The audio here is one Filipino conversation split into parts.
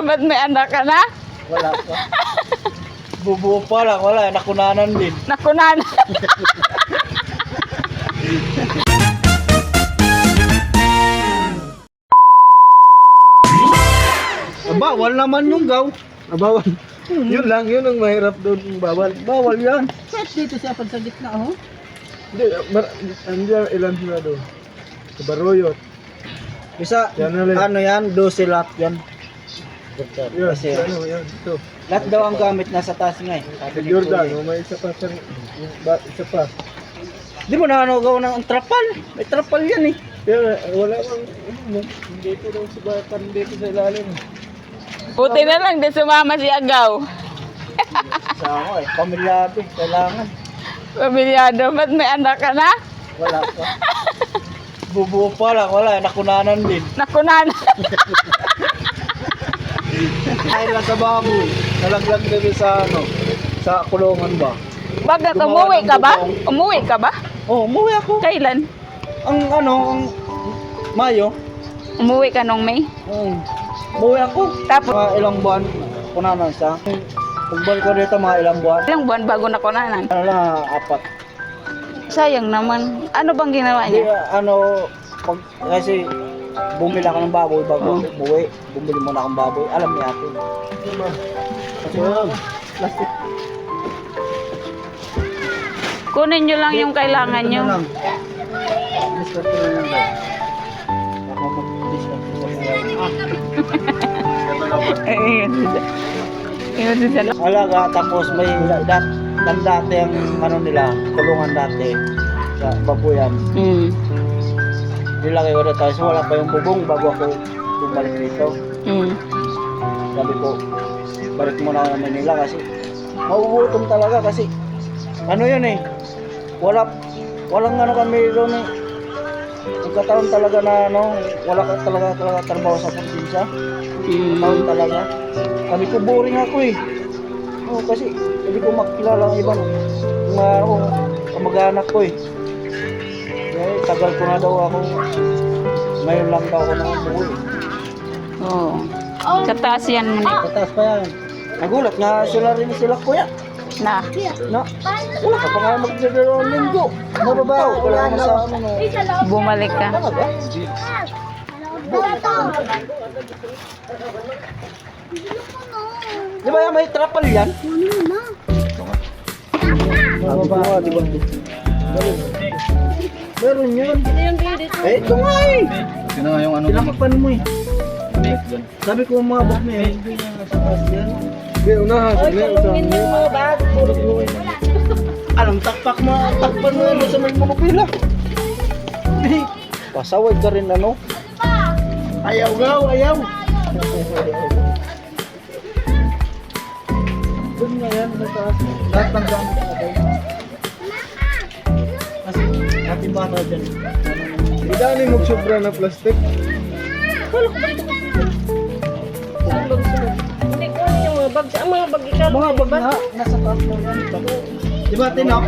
Ba't may anak ka na? Wala pa. Bubuo pa lang, wala. Nakunanan din. Nakunan. Bawal naman yung gaw. Bawal. Yun lang, yun ang mahirap doon. Bawal. Bawal yan. Kahit dito siya pag sa gitna, oh. Hindi, ilan sila doon. Sa Baroyot. Bisa, Yan ulit. ano yan, 12 lot yan. Yan, Kasi ano, yan, ito. lahat daw ang gamit nasa taas nga eh. Sabi ni Jordan, Kuya. oh, may isa pa siyang, isa pa. Di mo na ano gawa ng trapal. May trapal yan eh. Kaya wala bang, dito daw sa batan, dito sa ilalim. Buti na lang, di sumama si Agaw. Sa ako eh, pamilyado, kailangan. Pamilyado, ba't may anak ka na? Wala pa. Bubuo pa lang, wala. Nakunanan din. Nakunan. Ay lang sa baboy. Nalaglag din sa ano, sa kulungan ba? Bakit, Gumawa umuwi ng ka ba? bubong. Umuwi ka ba? Oh, umuwi ako. Kailan? Ang ano, ang Mayo. Umuwi ka nung May? Umuwi ako. Tapos, Mga ilang buwan, kunanan siya. Pagbalik ko dito, mga ilang buwan. ilang buwan bago nakunanan? Ano lang, 4. Sayang naman. Ano bang ginawa Hindi, niya? kasi bumili ako ng baboy bago ako umuwi. Bumili muna akong baboy. Alam niya ako. Kasi plastic. Kunin nyo lang yung kailangan nyo. Discount ko lang lang. Ako mag-discount ko lang. Alaga, tapos may dati ang ano nila, kulungan dati sa babuyan. Nilagay ko na tayo, so wala pa yung bubong bago ako bumalik dito. Sabi ko, balik muna ako ng Manila kasi mauutom talaga kasi ano yun eh, walang ano kami doon eh. Nagkataon talaga na ano, wala ka talaga trabaho sa probinsya. Taon talaga. Sabi ko, boring ako eh. Kasi hindi ko makilala ang ibang mga kamag-anak ko eh. Kaya tagal ko na daw ako. Ngayon lang daw ako nakabuo eh. Oo. Sa taas yan mo na. Pataas pa yan. Nagulat nga sila rin sila kuya. Na. No? Wala ka pa nga magdadalawang linggo. Mababaw. Wala mo sa ano. Bumalik ka. Talaga? Di ba yan may trapal yan? Mababa, di ba? Meron yun. Eh, ito nga eh. Sino nga yung ano? Tinakapan mo eh. Sabi ko mga bag mo eh. Hindi nga sa taas yan. Hindi, unahan. Alam, takpan mo yan sa may monopila. Pasaway ka rin ano. Ayaw gaw, ayaw. Doon nga yan, sa taas. Lahat ng gamit sa tayo. Kasi, ating bata dyan. Idaanin mo sobra na plastic. Hindi ko ano yung mga bag. Ang mga bag ikaw. Mga bag na, nasa taas mo yan. Di ba, Tinok?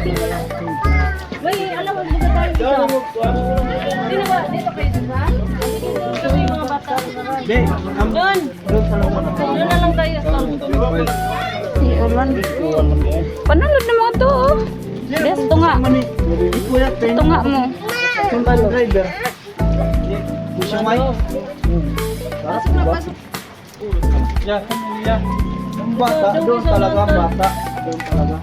May alam mo dito tayo dito. Dito ba? Dito kayo diba? Dito yung mga bata. Hindi, Doon. doon sa laman. Doon na lang tayo. Si Ulan. Panunod na mga to. Oh. Des, tunga. Kuya, Tunga mo. Kung tayo driver. Puso may. Pasok na, pasok. Ang bata, doon talaga ang bata. Doon talaga.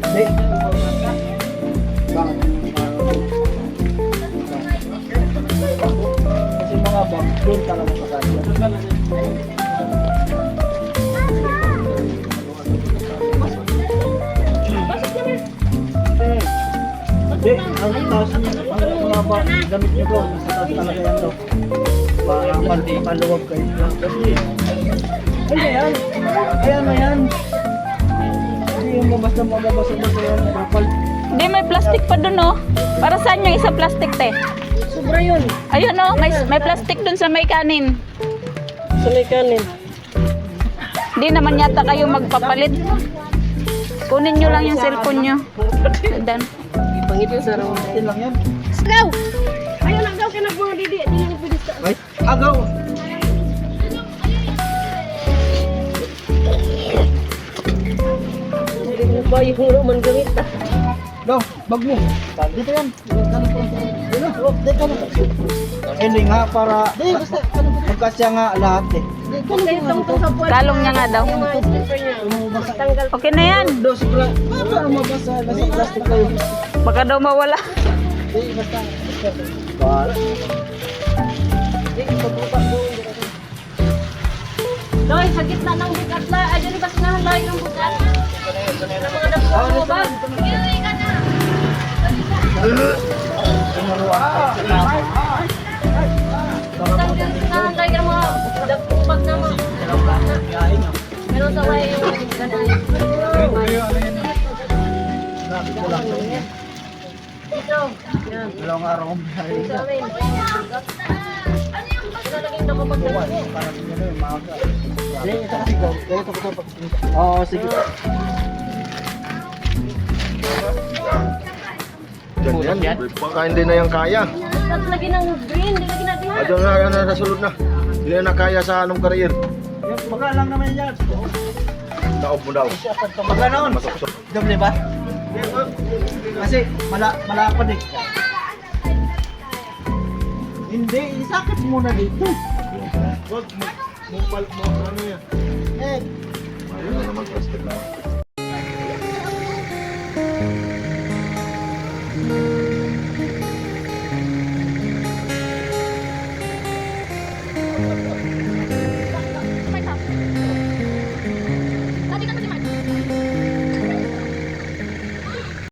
Hindi. Kasi mga bag, doon talaga kasaya. Hindi, ang taas niya, ang mga bag, gamit niyo doon, nasa taas talaga yan daw. Para maluwag kayo. Hindi yan. Kaya na yan. Hindi yung mabasa yan. Kapal. Hindi, may plastic pa dun, oh. Para saan yung isa plastic, te? Sobra yun. Ayun, oh. May plastic dun sa may kanin. Sa may kanin. Hindi naman yata kayo magpapalit. Kunin nyo lang yung cellphone nyo. Dan. Pangitin sa raw. Yan lang yan. Go! Ayaw na daw kaya mga didi. Hindi na pwede Ay, agaw! Hindi mo ba yung Roman gamit ah? No, bag mo. Dito yan. Dito na. Hindi nga para magkasya nga lahat eh. Kasi itong sa puwan. Talong niya nga daw. Yung mga slipper niya. Tanggal. Okay na yan. Do, siguro. Para mabasa. Nasa plastic kayo. Baka daw mawala. Bahala. Loy, sa gitna ng bugat la. Ay, dyan ba sinahalay ng bugat? Ng mga dapos mo ba? Sinahalay ng mga dapos pag naman. Meron sa way yung ganay. Dito. Yan. Dalawang araw kong biyahe. Sa amin. Ito laging nakapag Ito kasi daw. Ito ko pag. Oo, sige. Ganyan, baka hindi na yan kaya. Tapos lagi ng green, di lagi natin ha. Adyo nga yan na nasulod na. Hindi na kaya sa anong karir. Baka lang naman yan. Naob mo daw. Baka noon. Masok-sok. Doble ba? Kasi malapad eh. Hindi, isakit muna dito. Wag mo ano yan. Eh, Ayun na naman plastic na.